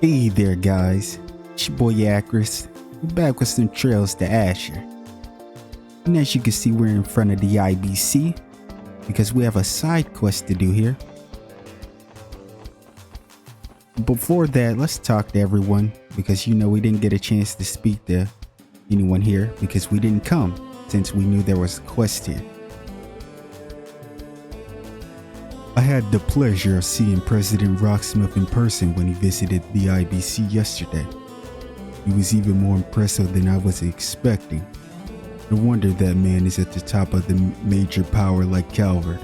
Hey there guys, it's your boy Acris. We're back with some trails to Azure. And as you can see, we're in front of the IBC because we have a side quest to do here. Before that, let's talk to everyone because we didn't get a chance to speak to anyone here because we didn't come since we knew there was a quest here. I had the pleasure of seeing President Rocksmith in person when he visited the IBC yesterday. He was even more impressive than I was expecting. No wonder that man is at the top of the major power like Calvert.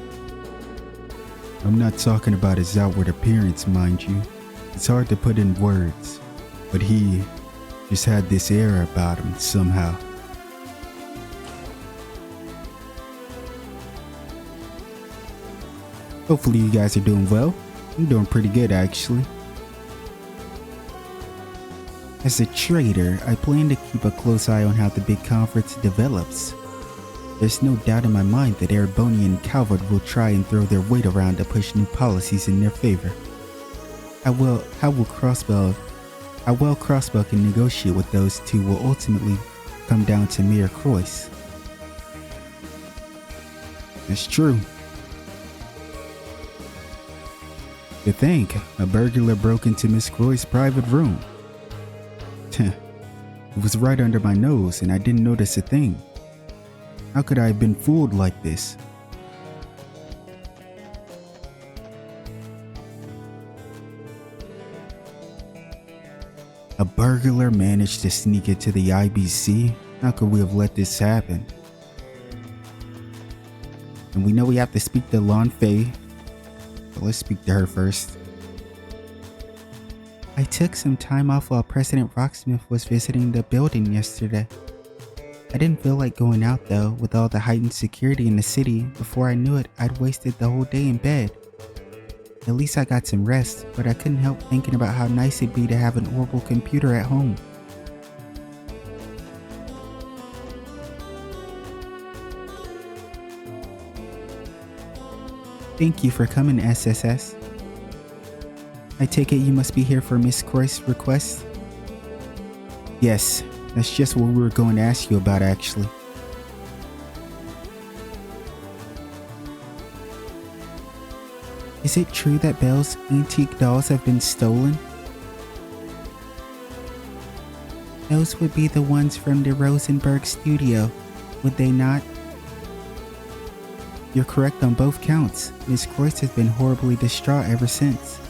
I'm not talking about his outward appearance, mind you. It's hard to put in words, but he just had this air about him somehow. Hopefully you guys are doing well. I'm doing pretty good actually. As a trader, I plan to keep a close eye on how the big conference develops. There's no doubt in my mind that Ereboni and Calvert will try and throw their weight around to push new policies in their favor. How well Crossbow can negotiate with those two will ultimately come down to Mayor Croix. That's true. To think, a burglar broke into Miss Croix's private room. It was right under my nose and I didn't notice a thing. How could I have been fooled like this? A burglar managed to sneak into the IBC? How could we have let this happen? And we know we have to speak to Lon Fei. But let's speak to her first. I took some time off while President Rocksmith was visiting the building yesterday. I didn't feel like going out though, with all the heightened security in the city. Before I knew it, I'd wasted the whole day in bed. At least I got some rest, but I couldn't help thinking about how nice it'd be to have an orbital computer at home. Thank you for coming, SSS. I take it you must be here for Miss Croix's request? Yes, that's just what we were going to ask you about actually. Is it true that Belle's antique dolls have been stolen? Those would be the ones from the Rosenberg studio, would they not? You're correct on both counts. Miss Croix has been horribly distraught ever since.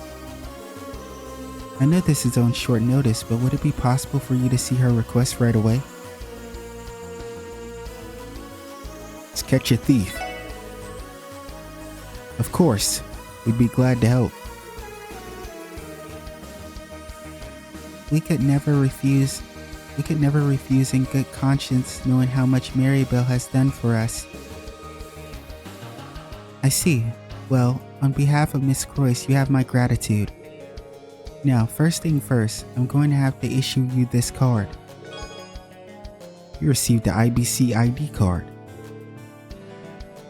I know this is on short notice, but would it be possible for you to see her request right away? Let's catch a thief. Of course, we'd be glad to help. We could never refuse in good conscience knowing how much Maribel has done for us. I see. Well, on behalf of Miss Croix, you have my gratitude. Now, first thing first, I'm going to have to issue you this card. You received the IBC ID card.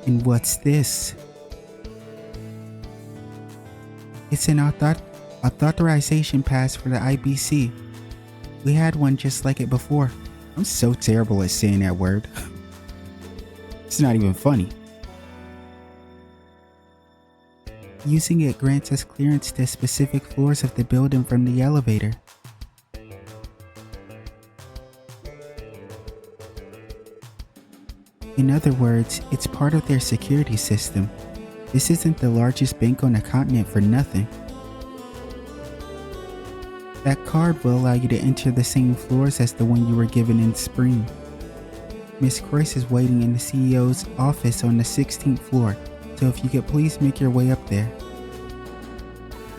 And what's this? It's an authorization pass for the IBC. We had one just like it before. I'm so terrible at saying that word. It's not even funny. Using it grants us clearance to specific floors of the building from the elevator. In other words, it's part of their security system. This isn't the largest bank on the continent for nothing. That card will allow you to enter the same floors as the one you were given in spring. Miss Croix is waiting in the CEO's office on the 16th floor. So if you could please make your way up there.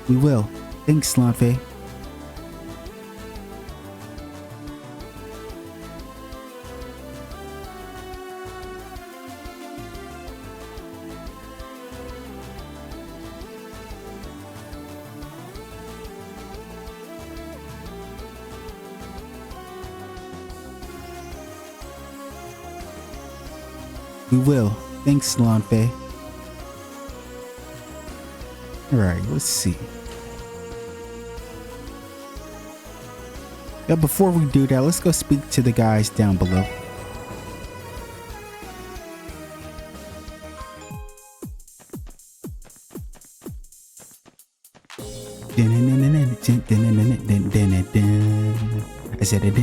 We will. Thanks, Lon Fei. We will. Thanks, Lon Fei. Alright, let's see. Now, before we do that, let's go speak to the guys down below. I said it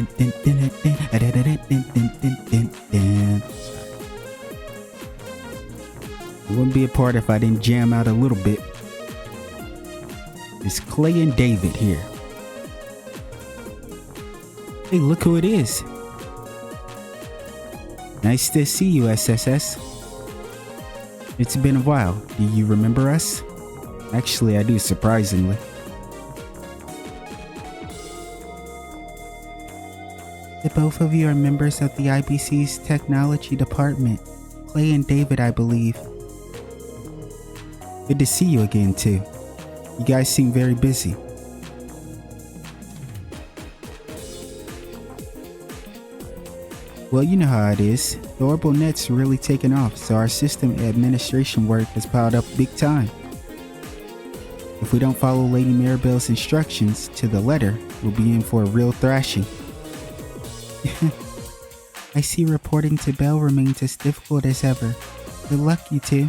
wouldn't be a part if I didn't jam out a little bit. It's Clay and David here. Hey, look who it is. Nice to see you, SSS. It's been a while. Do you remember us? Actually, I do, surprisingly. The both of you are members of the IBC's technology department. Clay and David, I believe. Good to see you again, too. You guys seem very busy. Well, you know how it is. The orbital net's really taken off, so our system administration work has piled up big time. If we don't follow Lady Maribel's instructions to the letter, we'll be in for a real thrashing. I see reporting to Belle remains as difficult as ever. Good luck, you two.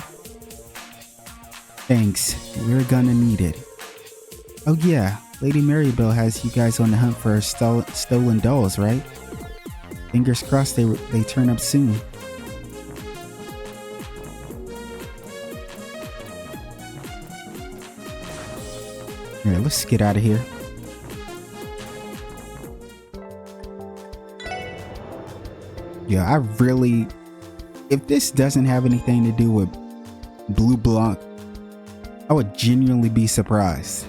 Thanks, we're gonna need it. Oh yeah, Lady Maribel has you guys on the hunt for her stolen dolls, right? Fingers crossed they turn up soon. Alright, let's get out of here. Yeah, I really... If this doesn't have anything to do with BLEUBLANC, I would genuinely be surprised.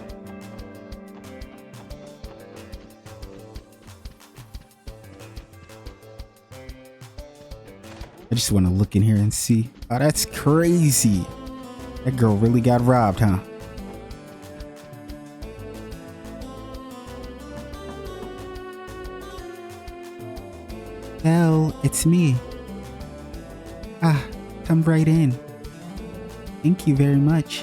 I just want to look in here and see. Oh, that's crazy. That girl really got robbed, huh? Belle, it's me. Ah, come right in. Thank you very much.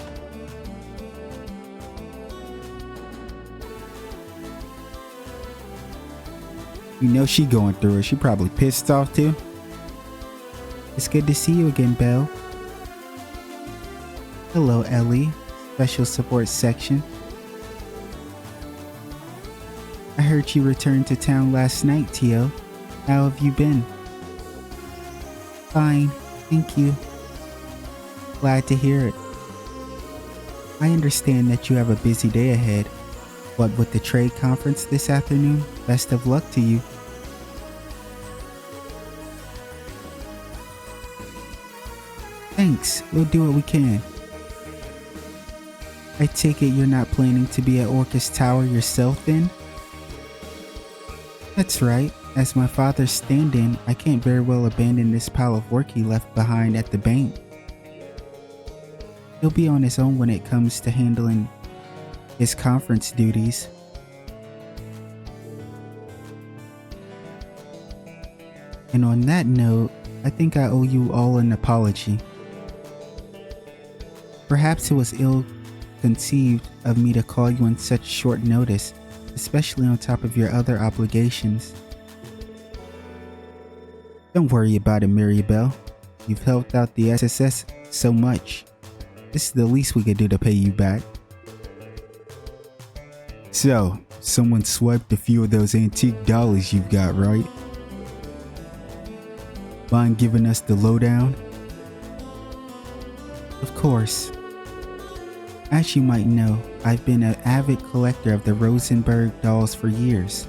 You know she going through it. She probably pissed off too. It's good to see you again, Belle. Hello, Ellie. Special support section. I heard you returned to town last night, Tio. How have you been? Fine, thank you. Glad to hear it. I understand that you have a busy day ahead. What with the trade conference this afternoon? Best of luck to you. Thanks, we'll do what we can. I take it you're not planning to be at Orcus Tower yourself then? That's right. As my father's stand-in, I can't very well abandon this pile of work he left behind at the bank. He'll be on his own when it comes to handling his conference duties. And on that note, I think I owe you all an apology. Perhaps it was ill-conceived of me to call you on such short notice, especially on top of your other obligations. Don't worry about it, Maribel. You've helped out the SSS so much. This is the least we could do to pay you back. So, someone swiped a few of those antique dollies you've got, right? Mind giving us the lowdown? Of course. As you might know, I've been an avid collector of the Rosenberg dolls for years.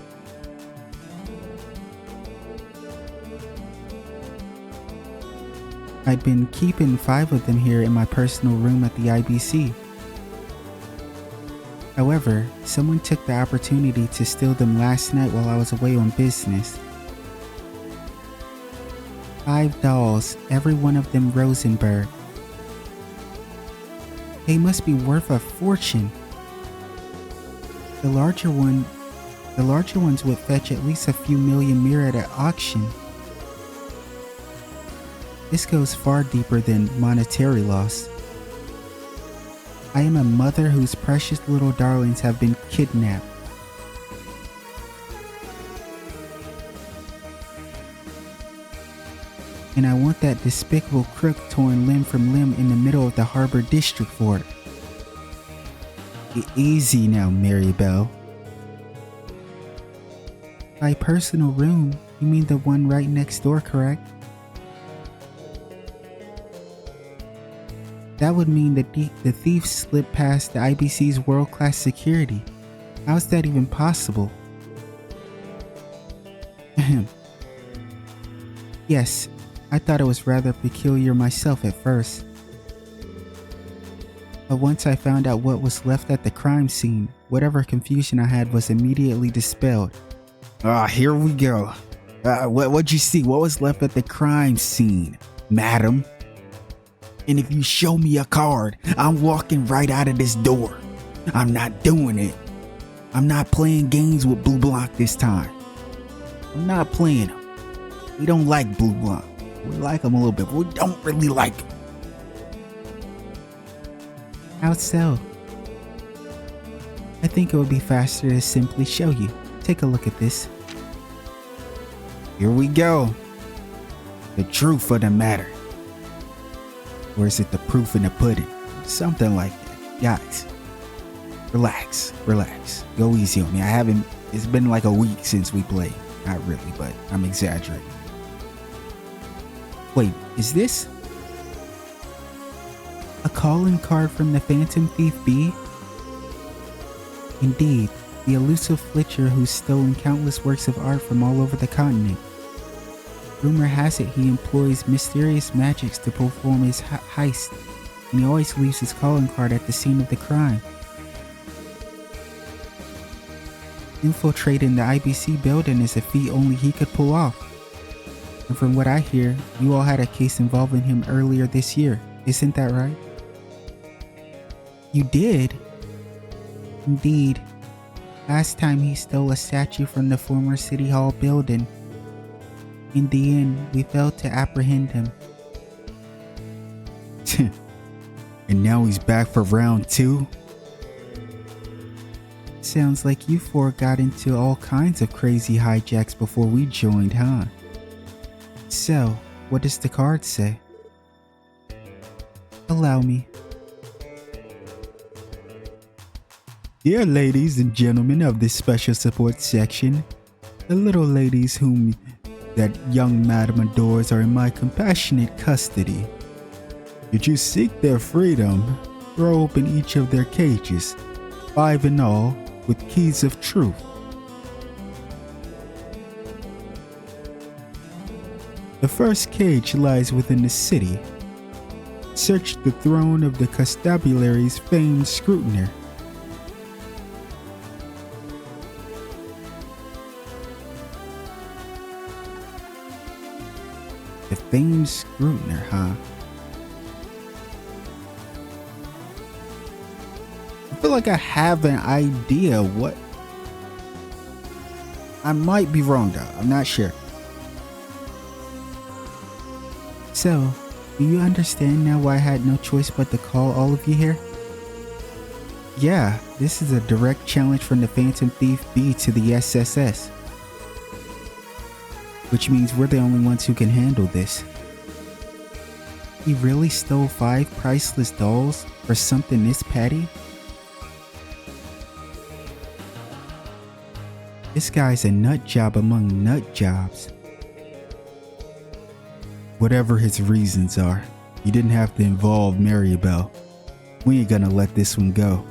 I'd been keeping 5 of them here in my personal room at the IBC. However, someone took the opportunity to steal them last night while I was away on business. 5 dolls, every one of them Rosenberg. They must be worth a fortune. The larger ones would fetch at least a few million mira at auction. This goes far deeper than monetary loss. I am a mother whose precious little darlings have been kidnapped. And I want that despicable crook torn limb from limb in the middle of the Harbor District Fort. Easy now, Maribel. By personal room, you mean the one right next door, correct? That would mean that the thief slipped past the IBC's world-class security. How's that even possible? Yes, I thought it was rather peculiar myself at first. But once I found out what was left at the crime scene, whatever confusion I had was immediately dispelled. Here we go. What'd you see? What was left at the crime scene, madam? And if you show me a card, I'm walking right out of this door. I'm not doing it. I'm not playing games with BLEUBLANC this time. I'm not playing them. We don't like BLEUBLANC. We like him a little bit, but we don't really like him. How so? I think it would be faster to simply show you. Take a look at this. Here we go. The truth of the matter. Or is it the proof in the pudding? Something like that. Guys, relax. Go easy on me. It's been like a week since we played. Not really, but I'm exaggerating. Wait, is this a calling card from the Phantom Thief B? Indeed, the elusive flitcher who's stolen countless works of art from all over the continent. Rumor has it he employs mysterious magics to perform his heist, and he always leaves his calling card at the scene of the crime. Infiltrating the IBC building is a feat only he could pull off. And from what I hear, you all had a case involving him earlier this year, isn't that right? You did? Indeed. Last time he stole a statue from the former City Hall building. In the end, we failed to apprehend him. And now he's back for round 2? Sounds like you four got into all kinds of crazy hijacks before we joined, huh? So, what does the card say? Allow me. Dear ladies and gentlemen of this special support section, the little ladies whom that young madam adores are in my compassionate custody. Did you seek their freedom? Throw open each of their cages, 5 in all, with keys of truth. The first cage lies within the city. Search the throne of the constabulary's famed scrutiner. The famed scrutiner, huh? I feel like I have an idea what... I might be wrong though, I'm not sure. So, do you understand now why I had no choice but to call all of you here? Yeah, this is a direct challenge from the Phantom Thief B to the SSS. Which means we're the only ones who can handle this. He really stole 5 priceless dolls for something this petty? This guy's a nut job among nut jobs. Whatever his reasons are, you didn't have to involve Maribel. We ain't gonna let this one go.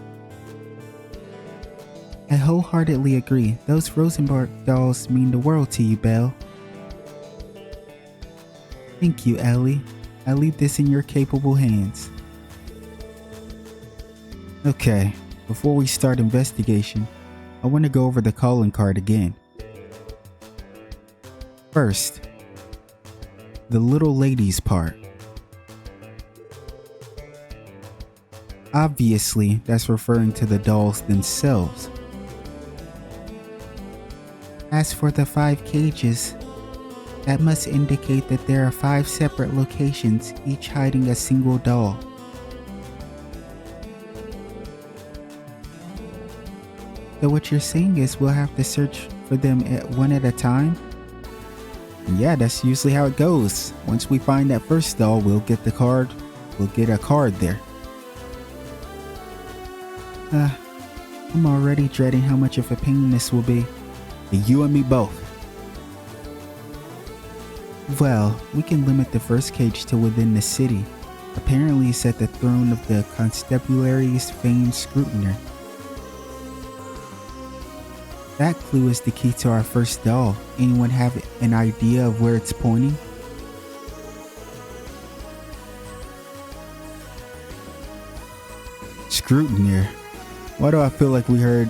I wholeheartedly agree. Those Rosenberg dolls mean the world to you, Belle. Thank you, Ellie. I leave this in your capable hands. Okay, before we start investigation, I want to go over the calling card again. First, the little ladies part. Obviously, that's referring to the dolls themselves. As for the 5 cages, that must indicate that there are 5 separate locations, each hiding a single doll. So what you're saying is we'll have to search for them one at a time? And yeah, that's usually how it goes. Once we find that first doll, we'll get the card. We'll get a card there. I'm already dreading how much of a pain this will be. You and me both. Well, we can limit the first cage to within the city. Apparently it's at the throne of the constabulary's famed scrutiner. That clue is the key to our first doll. Anyone have an idea of where it's pointing? Scrutiner. Why do I feel like we heard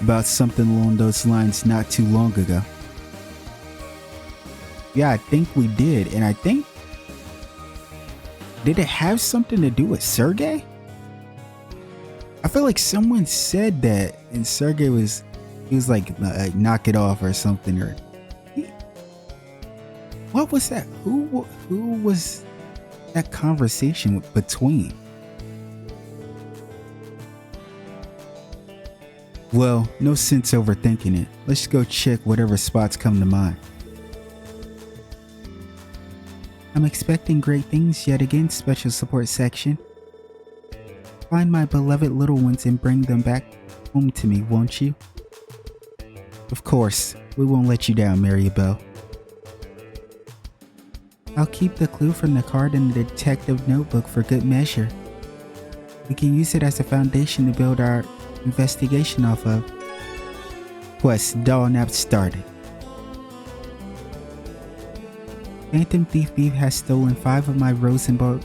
about something along those lines not too long ago? Yeah, I think we did, and I think... Did it have something to do with Sergey? I feel like someone said that, and Sergey was... He was like, knock it off or something, or... What was that? Who was that conversation between? Well, no sense overthinking it. Let's go check whatever spots come to mind. I'm expecting great things yet again, Special Support Section. Find my beloved little ones and bring them back home to me, won't you? Of course, we won't let you down, Maribel. I'll keep the clue from the card in the detective notebook for good measure. We can use it as a foundation to build our investigation off of. Quest Dollnapped started. Phantom Thief Beef has stolen 5 of my Rosenberg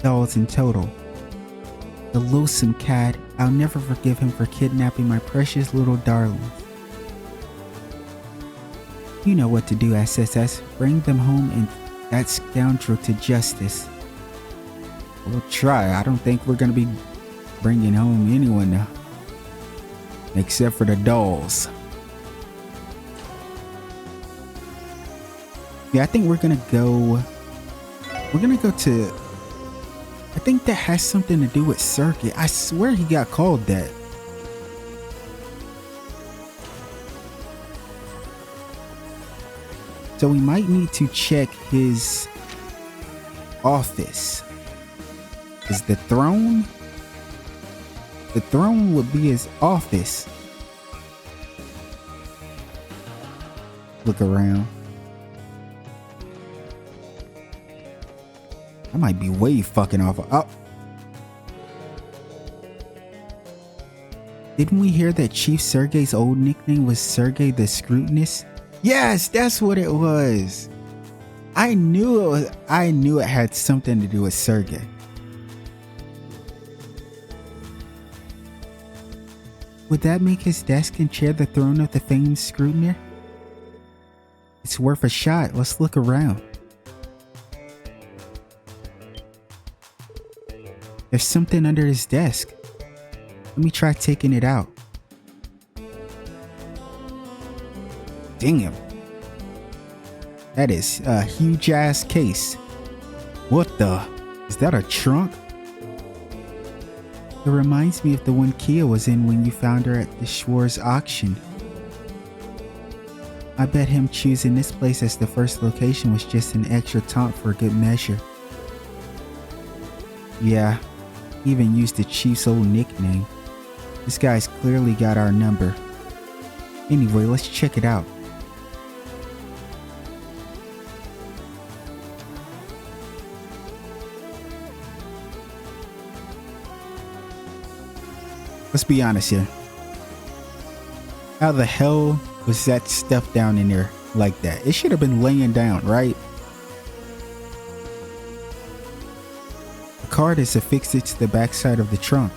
dolls in total. The loathsome cad, I'll never forgive him for kidnapping my precious little darlings. You know what to do, SSS. Bring them home and that scoundrel to justice. We'll try. I don't think we're gonna be bringing home anyone now. Except for the dolls. Yeah, I think we're gonna go to... I think that has something to do with Sergey. I swear he got called that. So we might need to check his office. Is the throne? The throne would be his office. Look around. I might be way fucking off. Oh. Didn't we hear that Chief Sergey's old nickname was Sergey the Scrutinous? Yes, that's what it was. I knew it had something to do with Sergey. Would that make his desk and chair the throne of the famed scrutiner? It's worth a shot. Let's look around. There's something under his desk. Let me try taking it out. Damn. That is a huge ass case. What the? Is that a trunk? It reminds me of the one Kia was in when you found her at the Schwartz auction. I bet him choosing this place as the first location was just an extra taunt for good measure. Yeah, he even used the Chief's old nickname. This guy's clearly got our number. Anyway, let's check it out. Let's be honest here. How the hell was that stuff down in there like that? It should have been laying down, right? The card is affixed to the backside of the trunk.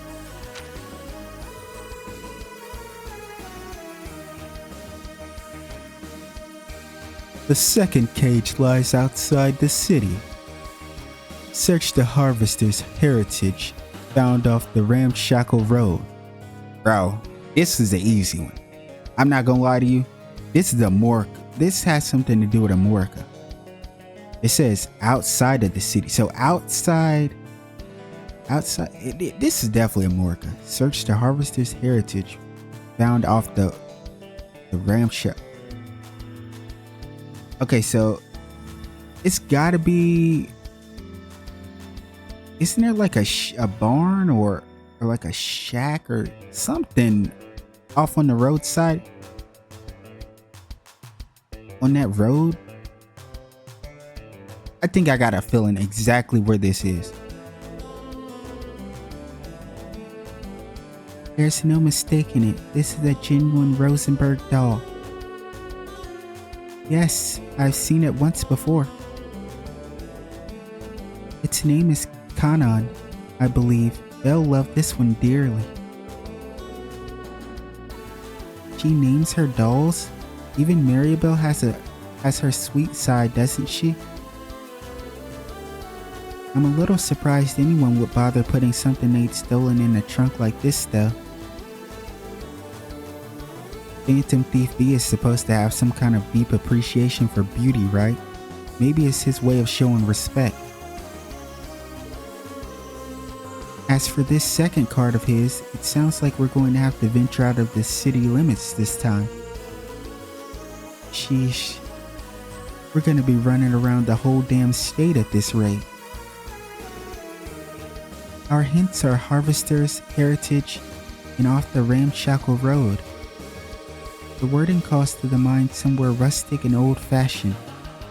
The second cage lies outside the city. Search the harvester's heritage found off the ramshackle road. Bro, this is the easy one. I'm not gonna lie to you. This is a Morka. This has something to do with a Morka. It says outside of the city. So outside. This is definitely a Morka. Search the harvester's heritage found off the ramshackle. Okay, so It's gotta be. Isn't there like a barn or like a shack or something off on the roadside? On that road? I think I got a feeling exactly where this is. There's no mistaking it. This is a genuine Rosenberg doll. Yes, I've seen it once before. Its name is Kanan, I believe. Belle loved this one dearly. She names her dolls. Even Maribel has her sweet side, doesn't she? I'm a little surprised anyone would bother putting something they'd stolen in a trunk like this though. Phantom Thief B is supposed to have some kind of deep appreciation for beauty, right? Maybe it's his way of showing respect. As for this second card of his, it sounds like we're going to have to venture out of the city limits this time. Sheesh. We're going to be running around the whole damn state at this rate. Our hints are Harvesters, Heritage, and off the ramshackle road. The wording calls to the mind somewhere rustic and old-fashioned,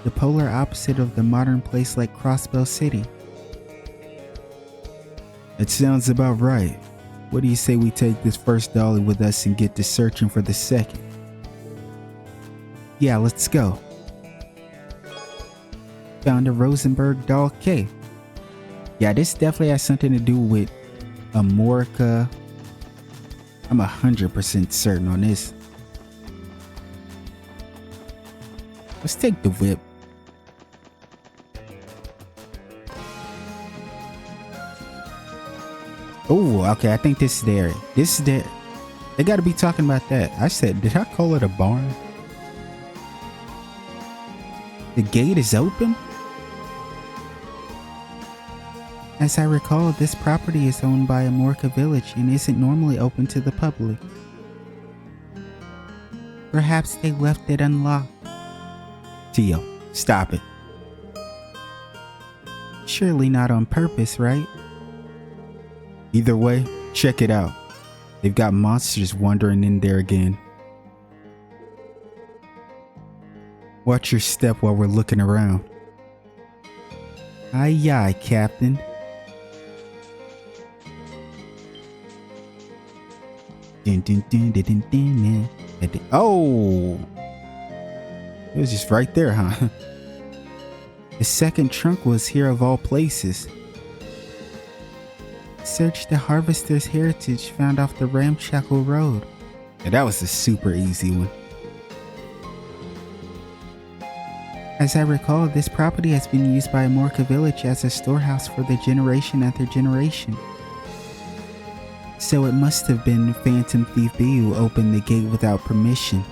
the polar opposite of the modern place like Crossbow City. It sounds about right. What do you say we take this first dolly with us and get to searching for the second? Yeah, let's go. Found a Rosenberg doll cave. Yeah, this definitely has something to do with Amorica. I'm 100% certain on this. Let's take the whip. Oh, okay. I think this is the area. This is the. They got to be talking about that. I said, did I call it a barn? The gate is open? As I recall, this property is owned by Amorica Village and isn't normally open to the public. Perhaps they left it unlocked. Tio, stop it. Surely not on purpose, right? Either way, check it out. They've got monsters wandering in there again. Watch your step while we're looking around. Aye aye, Captain. Oh! It was just right there, huh? The second trunk was here of all places. Search the Harvester's Heritage found off the ramshackle road. Yeah, that was a super easy one. As I recall, this property has been used by Amorica Village as a storehouse for the generation after generation. So it must have been Phantom Thief B who opened the gate without permission.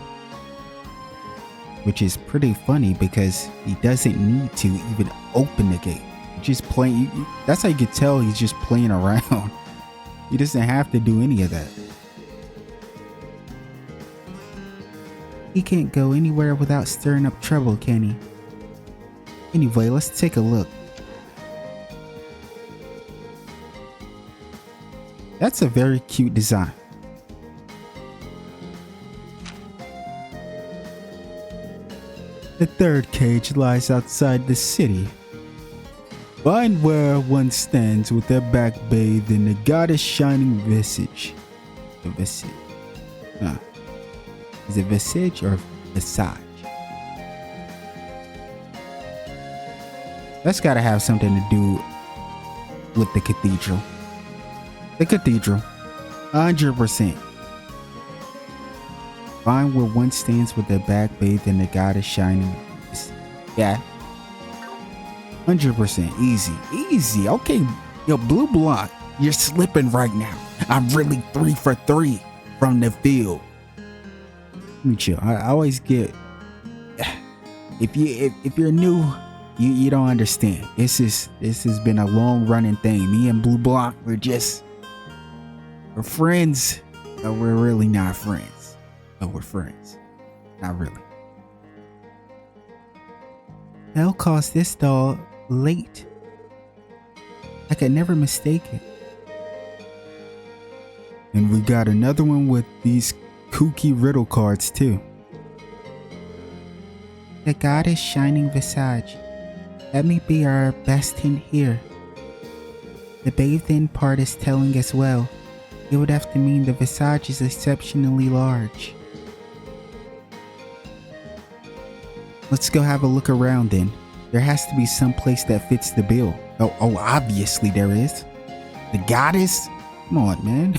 Which is pretty funny because he doesn't need to even open the gate. Just playing. That's how you could tell he's just playing around. He doesn't have to do any of that. He can't go anywhere without stirring up trouble, can he? Anyway, let's take a look. That's a very cute design. The third cage lies outside the city. Find where one stands with their back bathed in the goddess' shining visage. The visage. Is it visage or visage? That's gotta have something to do with the cathedral. The cathedral. 100%. Find where one stands with their back bathed in the goddess' shining. Yeah. 100%. Easy. Easy. Okay. Yo, BLEUBLANC, you're slipping right now. I'm really 3 for 3 from the field. Let me chill. I always get. If you're new, you don't understand. This has been a long running thing. Me and BLEUBLANC, we're friends, but we're really not friends. But we're friends. Not really. L calls this doll late. I could never mistake it. And we got another one with these kooky riddle cards too. The goddess shining visage. Let me be our best hint here. The bathed in part is telling as well. It would have to mean the visage is exceptionally large. Let's go have a look around then. There has to be some place that fits the bill. Oh, obviously there is. The goddess? Come on, man.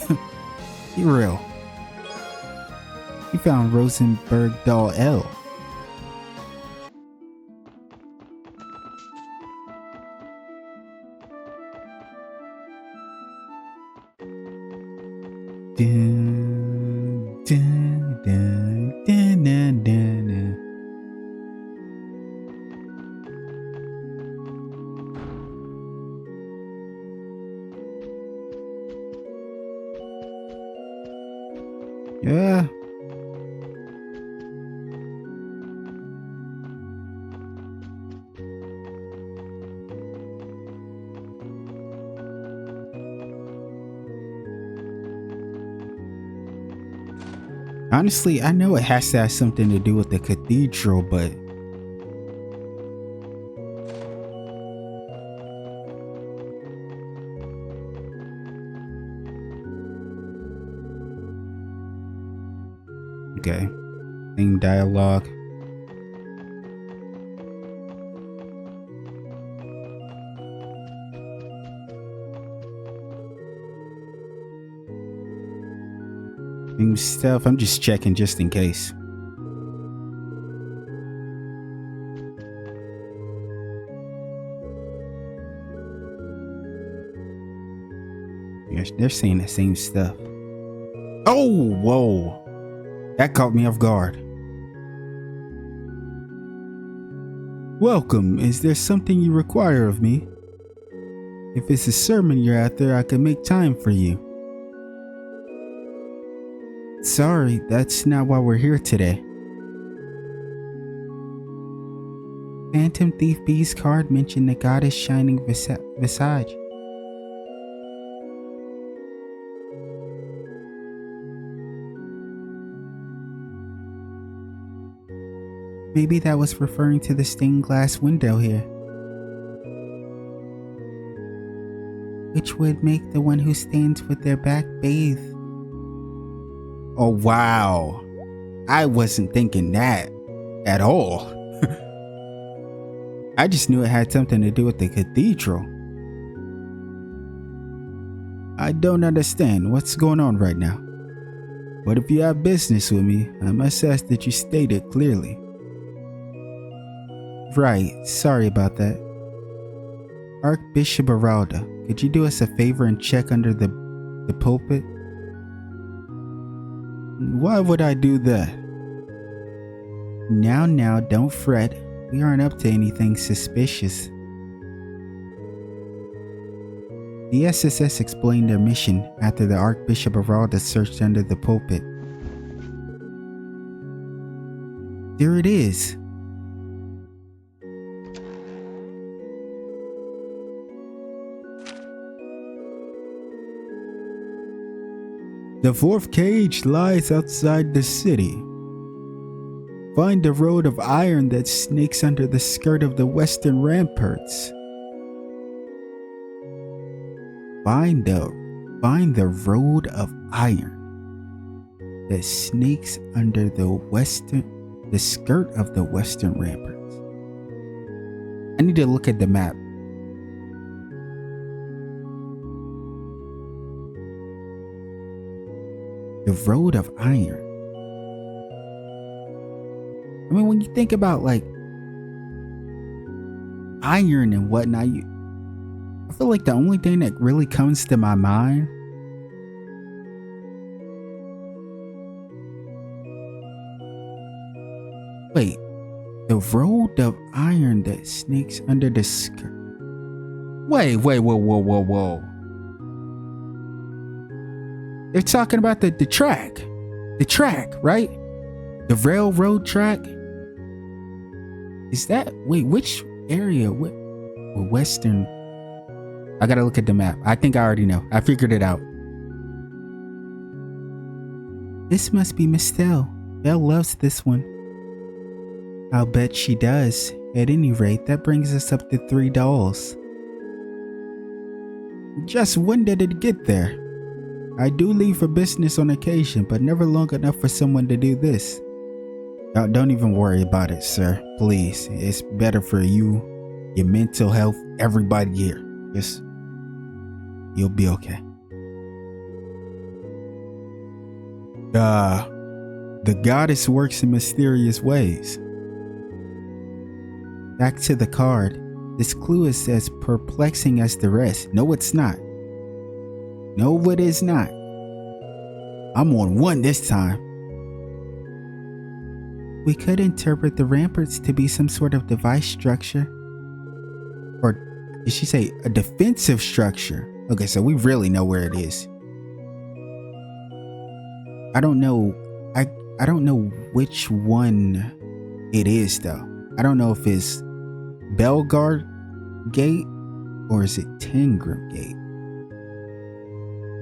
Be real. You found Rosenberg doll L. Dun, dun, dun, dun, dun, dun, dun. Yeah. Honestly, I know it has to have something to do with the cathedral, but okay. Same dialogue. Same stuff. I'm just checking just in case. Yes, they're saying the same stuff. Oh, whoa. That caught me off guard. Welcome. Is there something you require of me? If it's a sermon you're after, I can make time for you. Sorry, that's not why we're here today. Phantom Thief B's card mentioned the goddess shining visage. Maybe that was referring to the stained glass window here, which would make the one who stands with their back bathed. Oh wow, I wasn't thinking that at all. I just knew it had something to do with the cathedral. I don't understand what's going on right now. But if you have business with me, I must ask that you state it clearly. Right, sorry about that. Archbishop Aralda, could you do us a favor and check under the pulpit? Why would I do that? Now, don't fret. We aren't up to anything suspicious. The SSS explained their mission after the Archbishop Aralda searched under the pulpit. There it is. The fourth cage lies outside the city. Find the road of iron that snakes under the skirt of the western ramparts. Find the road of iron that snakes under the skirt of the western ramparts. I need to look at the map. The road of iron. I mean, when you think about like iron and whatnot, I feel like the only thing that really comes to my mind wait, the road of iron that snakes under the skirt. Wait, whoa. They're talking about the track. The track, right? The railroad track. Is that, wait, which area? Western. I gotta look at the map. I think I already know. I figured it out. This must be Miss Stell. Belle loves this one. I'll bet she does. At any rate, that brings us up to 3 dolls. Just when did it get there? I do leave for business on occasion, but never long enough for someone to do this. Don't even worry about it, sir. Please. It's better for you, your mental health, everybody here. Just, you'll be okay. The goddess works in mysterious ways. Back to the card. This clue is as perplexing as the rest. No, it's not. No, it is not. I'm on 1 this time. We could interpret the ramparts to be some sort of device structure. Or did she say a defensive structure? Okay, so we really know where it is. I don't know. I don't know which one it is though. I don't know if it's Belgard Gate or is it Tangram Gate.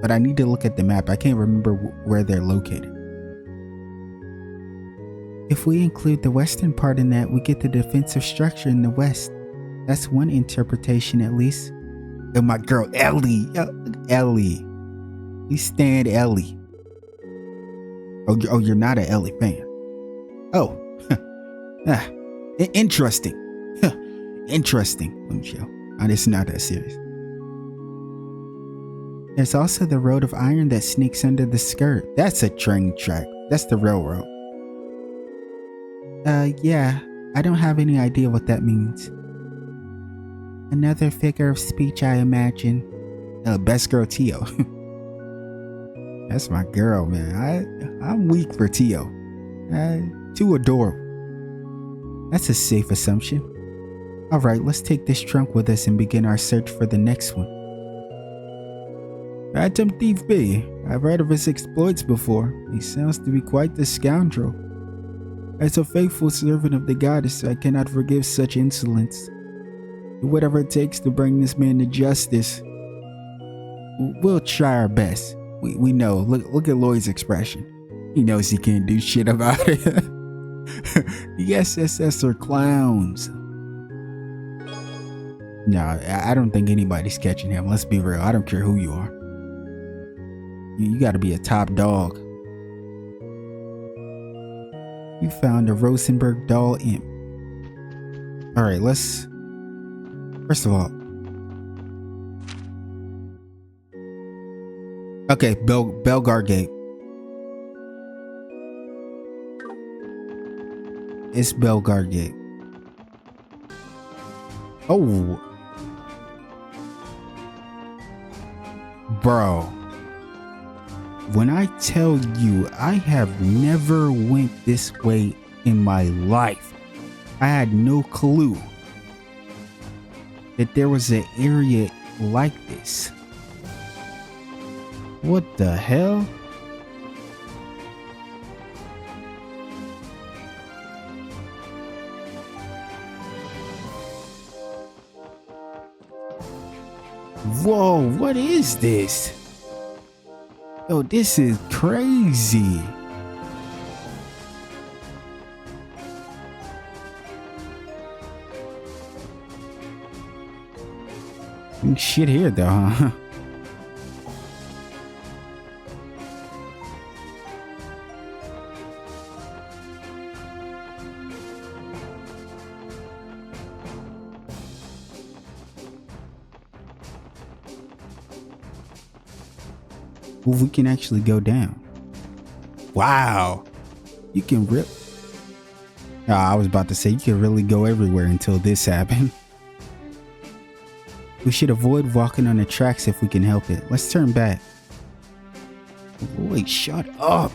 But I need to look at the map. I can't remember where they're located. If we include the western part in that, we get the defensive structure in the west. That's one interpretation at least. And my girl Ellie. Ellie. We stand Ellie. Oh, you're not an Ellie fan. Oh. Interesting. Interesting. Let me show. Oh, it's not that serious. There's also the road of iron that sneaks under the skirt. That's a train track. That's the railroad. Yeah. I don't have any idea what that means. Another figure of speech, I imagine. Best girl Tio. That's my girl, man. I'm weak for Tio. Too adorable. That's a safe assumption. Alright, let's take this trunk with us and begin our search for the next one. Phantom Thief B. I've heard of his exploits before. He sounds to be quite the scoundrel. As a faithful servant of the goddess, I cannot forgive such insolence. Do whatever it takes to bring this man to justice. We'll try our best. We know. Look at Lloyd's expression. He knows he can't do shit about it. The SSS are clowns. No, I don't think anybody's catching him. Let's be real. I don't care who you are. You gotta be a top dog. You found a Rosenberg doll imp. Alright, let's... First of all... Okay, Belgard Gate. It's Belgard Gate. Oh. Bro. When I tell you I have never went this way in my life. I had no clue that there was an area like this. What the hell? Whoa, what is this? Yo, this is crazy. Shit here though, huh? Well, we can actually go down. Wow. You can rip. Oh, I was about to say you can really go everywhere until this happened. We should avoid walking on the tracks if we can help it. Let's turn back. Wait, shut up.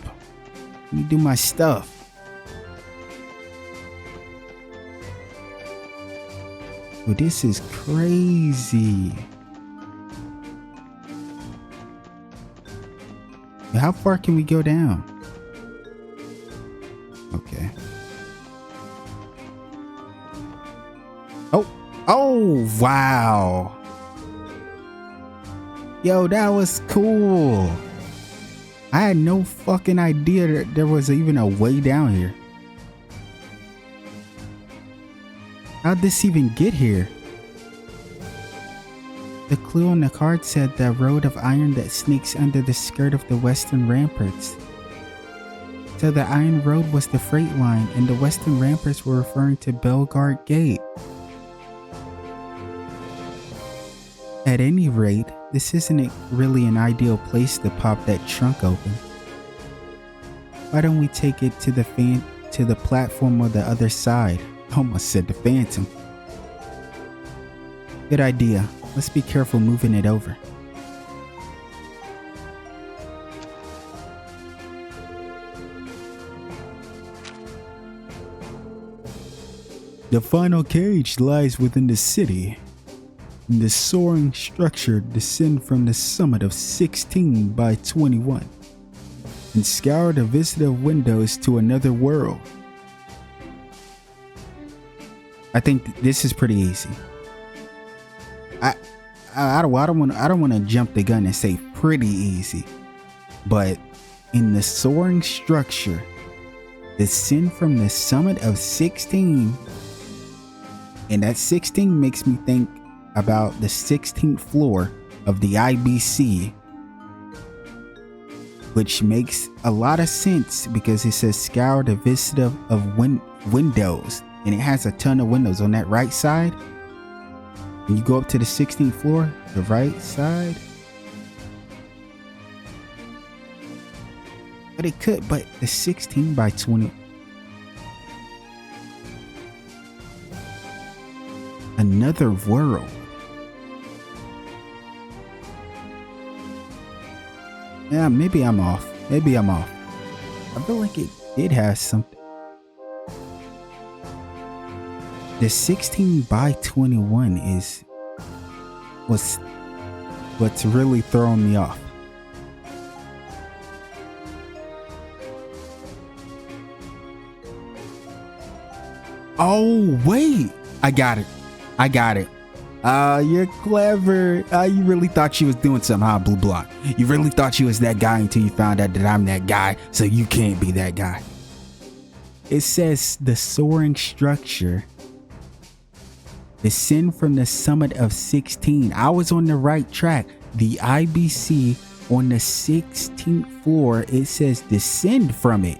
Let me do my stuff. Oh, this is crazy. How far can we go down? Okay. Oh, oh, wow. Yo, that was cool. I had no fucking idea that there was even a way down here. How'd this even get here? The clue on the card said the road of iron that sneaks under the skirt of the western ramparts. So the iron road was the freight line and the western ramparts were referring to Belgard Gate. At any rate, this isn't really an ideal place to pop that trunk open. Why don't we take it to the platform on the other side? Almost said the Phantom. Good idea. Let's be careful moving it over. The final cage lies within the city. The soaring structure descends from the summit of 16 by 21 and scour the visitor windows to another world. I think this is pretty easy. I don't want to jump the gun and say pretty easy, but in the soaring structure, descend from the summit of 16, and that 16 makes me think about the 16th floor of the IBC, which makes a lot of sense because it says scour the vista of windows, and it has a ton of windows on that right side. When you go up to the 16th floor, the right side. But the 16 by 20. Another world. Yeah, maybe I'm off. I feel like it did have something. The 16 by 21 is what's really throwing me off. Oh, wait. I got it. You're clever. You really thought she was doing something, huh, BLEUBLANC? You really thought she was that guy until you found out that I'm that guy, so you can't be that guy. It says the soaring structure descend from the summit of 16. I was on the right track. The IBC on the 16th floor, it says descend from it.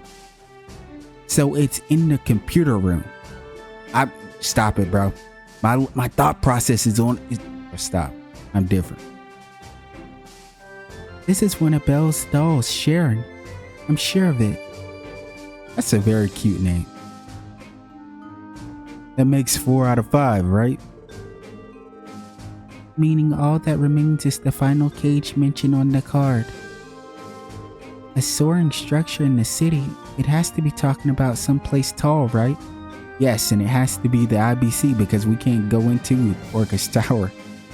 So it's in the computer room. Stop it, bro. My thought process is on. Stop. I'm different. This is one of Belle's dolls, Sharon. I'm sure of it. That's a very cute name. That makes 4 out of 5, right? Meaning all that remains is the final cage mentioned on the card. A soaring structure in the city. It has to be talking about someplace tall, right? Yes, and it has to be the IBC because we can't go into Orcus Tower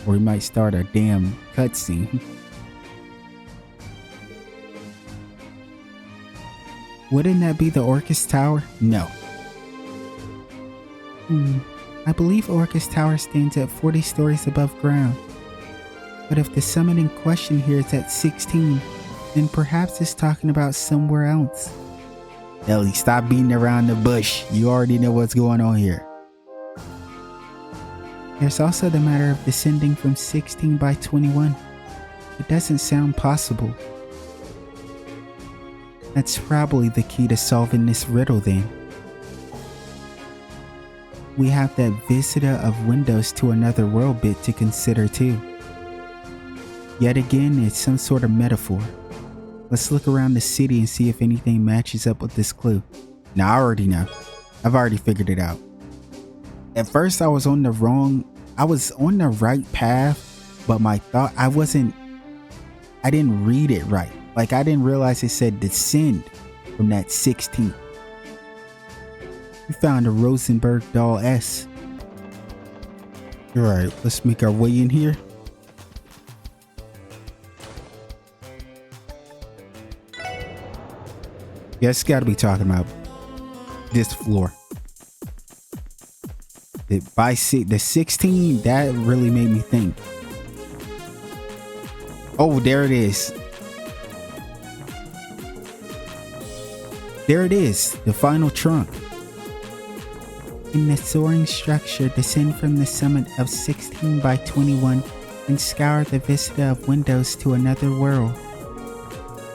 or we might start a damn cutscene. Wouldn't that be the Orcus Tower? No. I believe Orcus Tower stands at 40 stories above ground. But if the summit in question here is at 16, then perhaps it's talking about somewhere else. Ellie, stop beating around the bush. You already know what's going on here. There's also the matter of descending from 16 by 21. It doesn't sound possible. That's probably the key to solving this riddle then. We have that visitor of windows to another world bit to consider too. Yet again, it's some sort of metaphor. Let's look around the city and see if anything matches up with this clue. Now I already know. I've already figured it out. At first I was on the right path, but my thought, I didn't read it right. Like I didn't realize it said descend from that 16. We found a Rosenberg doll S. Alright, let's make our way in here. Yeah, it's gotta be talking about this floor. The 16, that really made me think. Oh, there it is. There it is, the final trunk. In the soaring structure, descend from the summit of 16 by 21 and scour the vista of windows to another world.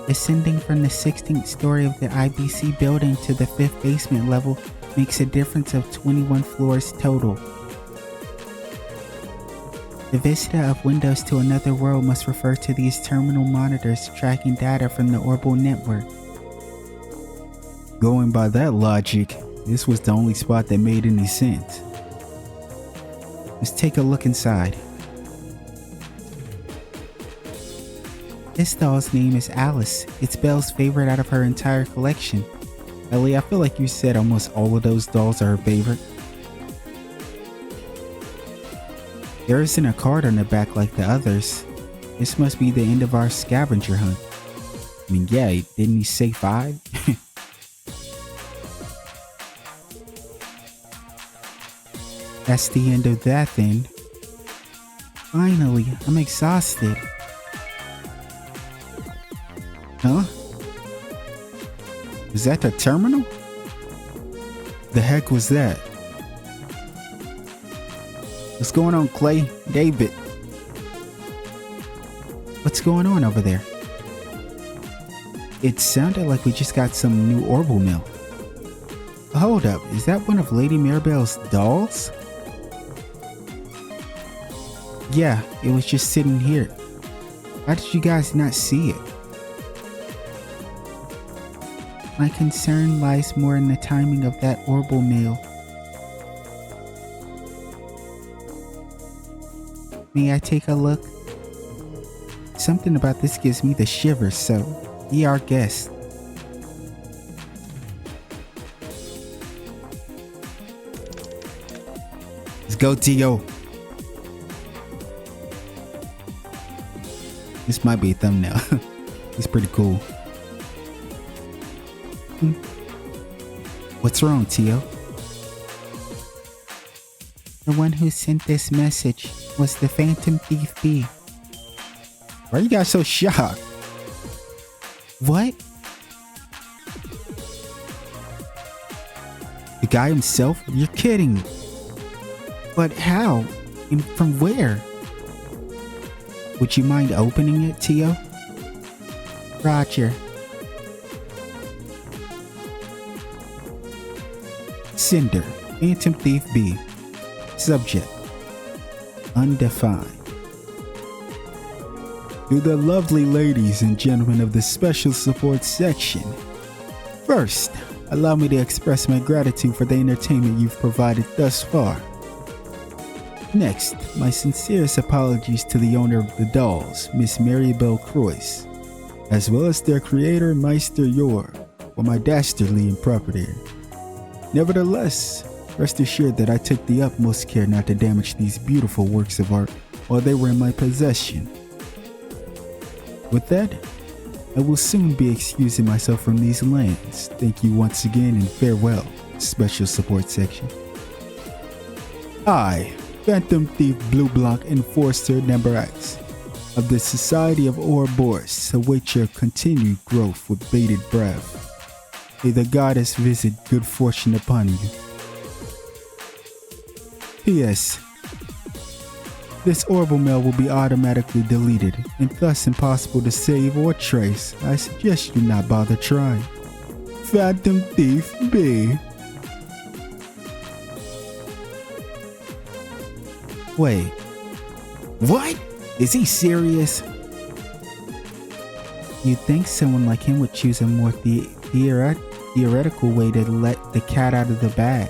Descending from the 16th story of the IBC building to the 5th basement level makes a difference of 21 floors total. The vista of windows to another world must refer to these terminal monitors tracking data from the orbital network. Going by that logic, this was the only spot that made any sense. Let's take a look inside. This doll's name is Alice. It's Belle's favorite out of her entire collection. Ellie, I feel like you said almost all of those dolls are her favorite. There isn't a card on the back like the others. This must be the end of our scavenger hunt. I mean, yeah, didn't he say 5? That's the end of that then. Finally, I'm exhausted. Huh? Is that the terminal? The heck was that? What's going on, Clay? David? What's going on over there? It sounded like we just got some new orbital mail. Hold up, is that one of Lady Mirabelle's dolls? Yeah, it was just sitting here. Why did you guys not see it? My concern lies more in the timing of that orbital mail. May I take a look? Something about this gives me the shivers, so be our guest. Let's go, T.O. This might be a thumbnail. It's pretty cool. What's wrong, T.O.? The one who sent this message was the Phantom Thief B. Why are you guys so shocked? What? The guy himself? You're kidding. But how? And from where? Would you mind opening it, T.O.? Roger. Sender, Phantom Thief B. Subject, undefined. To the lovely ladies and gentlemen of the special support section. First, allow me to express my gratitude for the entertainment you've provided thus far. Next, my sincerest apologies to the owner of the dolls, Miss Maribel Croyce, as well as their creator, Meister Yor, for my dastardly impropriety. Nevertheless, rest assured that I took the utmost care not to damage these beautiful works of art while they were in my possession. With that, I will soon be excusing myself from these lands. Thank you once again and farewell, Special Support Section. I, Phantom Thief BLEUBLANC Enforcer Number X of the Society of Ouroboros, await your continued growth with bated breath. May the goddess visit good fortune upon you. P.S. This orbital mail will be automatically deleted and thus impossible to save or trace. I suggest you not bother trying. Phantom Thief B. Wait. What? Is he serious? You'd think someone like him would choose a more theoretical way to let the cat out of the bag.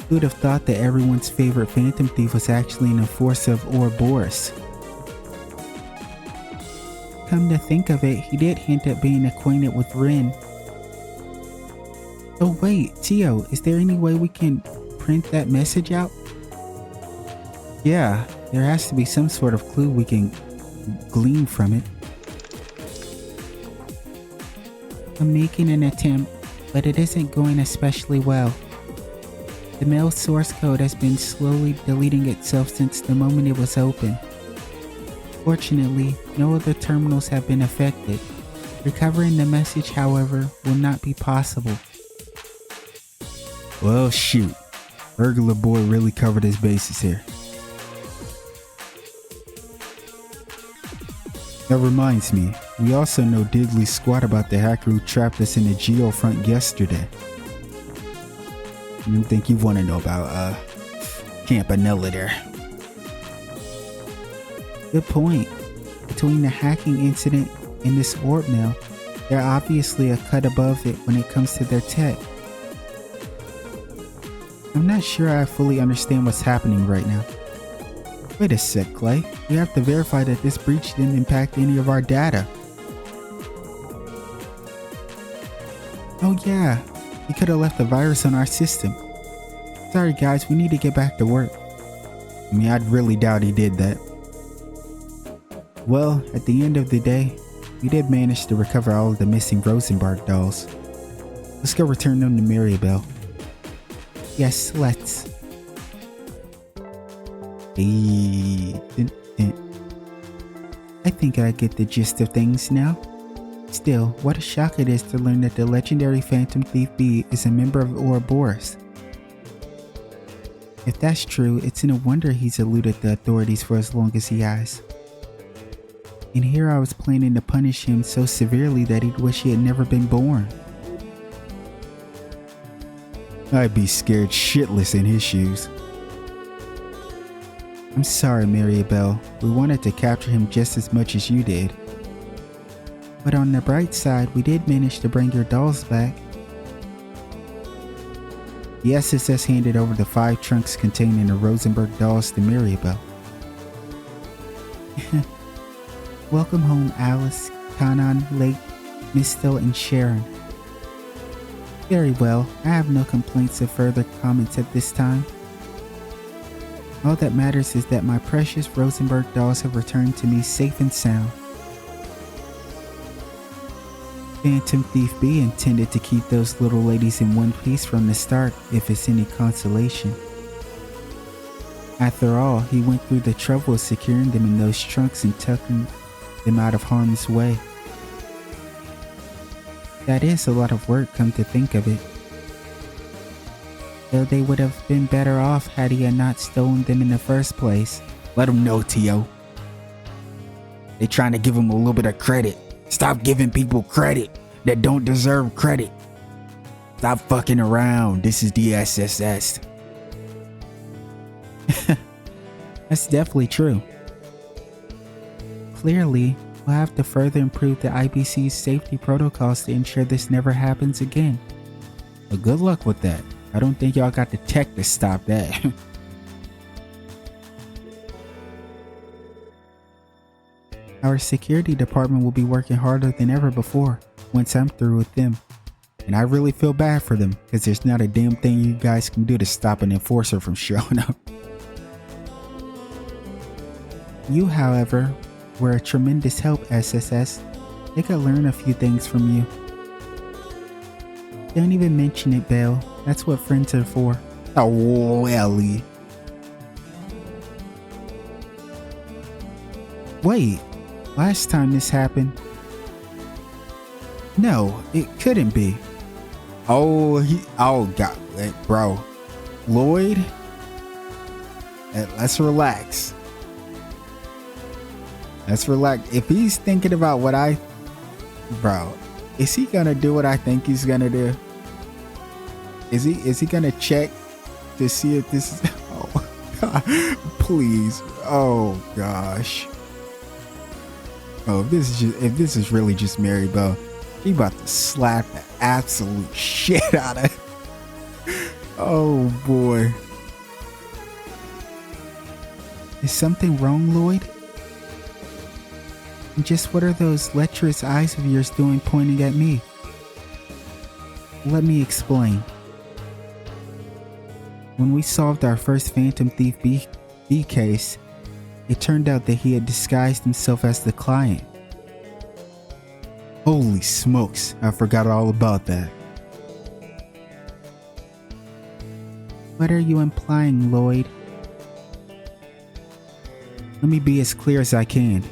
Who would have thought that everyone's favorite Phantom Thief was actually an enforcer of Ouroboros? Come to think of it, he did hint at being acquainted with Rin. Oh wait, Tio, is there any way we can print that message out? Yeah, there has to be some sort of clue we can glean from it. I'm making an attempt. but it isn't going especially well. The mail source code has been slowly deleting itself since the moment it was open. Fortunately, no other terminals have been affected. Recovering the message, however, will not be possible. Well, shoot. Burglar boy really covered his bases here. That reminds me, we also know diddly squat about the hacker who trapped us in the geofront yesterday. I didn't think you want to know about, Campanella there. Good point. Between the hacking incident and this orb mail, they're obviously a cut above it when it comes to their tech. I'm not sure I fully understand what's happening right now. Wait a sec, Clay. We have to verify that this breach didn't impact any of our data. Oh yeah, he could have left a virus on our system. Sorry guys, we need to get back to work. I mean, I'd really doubt he did that. Well, at the end of the day, we did manage to recover all of the missing Rosenberg dolls. Let's go return them to Maribel. Yes, let's. I think I get the gist of things now. Still, what a shock it is to learn that the legendary Phantom Thief B is a member of Ouroboros. If that's true, it's no wonder he's eluded the authorities for as long as he has. And here I was planning to punish him so severely that he'd wish he had never been born. I'd be scared shitless in his shoes. I'm sorry, Maribel. We wanted to capture him just as much as you did. But on the bright side, we did manage to bring your dolls back. The SSS handed over the 5 trunks containing the Rosenberg dolls to Maribel. Welcome home, Alice, Kanan, Lake, Mistel, and Sharon. Very well, I have no complaints or further comments at this time. All that matters is that my precious Rosenberg dolls have returned to me safe and sound. Phantom Thief B intended to keep those little ladies in one piece from the start, if it's any consolation. After all, he went through the trouble of securing them in those trunks and tucking them out of harm's way. That is a lot of work, come to think of it. Though they would have been better off had he not stolen them in the first place. Let him know, Tio. They trying to give him a little bit of credit. Stop giving people credit that don't deserve credit. Stop fucking around. This is the SSS. That's definitely true. Clearly, we'll have to further improve the IBC's safety protocols to ensure this never happens again. Well, good luck with that. I don't think y'all got the tech to stop that. Our security department will be working harder than ever before once I'm through with them. And I really feel bad for them because there's not a damn thing you guys can do to stop an enforcer from showing up. You, however, were a tremendous help, SSS. I could learn a few things from you. Don't even mention it, Belle. That's what friends are for. Oh, Ellie. Wait, last time this happened. No, it couldn't be. Oh, God, bro. Lloyd? Let's relax. Let's relax. If he's thinking about what bro, is he gonna do what I think he's gonna do? Is he gonna check to see if this is, oh God, please, oh gosh. Oh, if this is really just Maribel, he about to slap the absolute shit out of. Oh boy. Is something wrong, Lloyd? And just what are those lecherous eyes of yours doing pointing at me? Let me explain. When we solved our first Phantom Thief B case, it turned out that he had disguised himself as the client. Holy smokes, I forgot all about that. What are you implying, Lloyd? Let me be as clear as I can.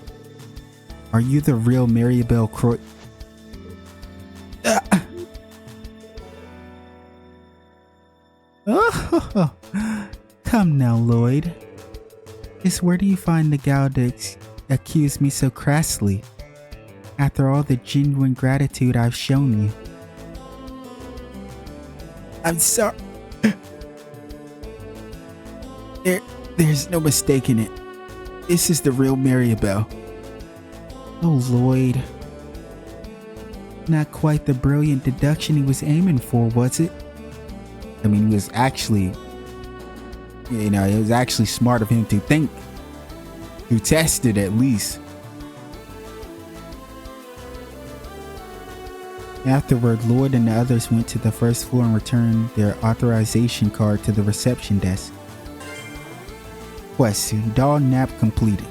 Are you the real Maribel Croy? Oh, come now, Lloyd. Just where do you find the gall to accuse me so crassly, after all the genuine gratitude I've shown you? I'm sorry. There's no mistaking it. This is the real Maribel. Oh, Lloyd. Not quite the brilliant deduction he was aiming for, was it? I mean, it was actually smart of him to think. To test it at least. Afterward, Lloyd and the others went to the first floor and returned their authorization card to the reception desk. Quest: Dollnapped completed.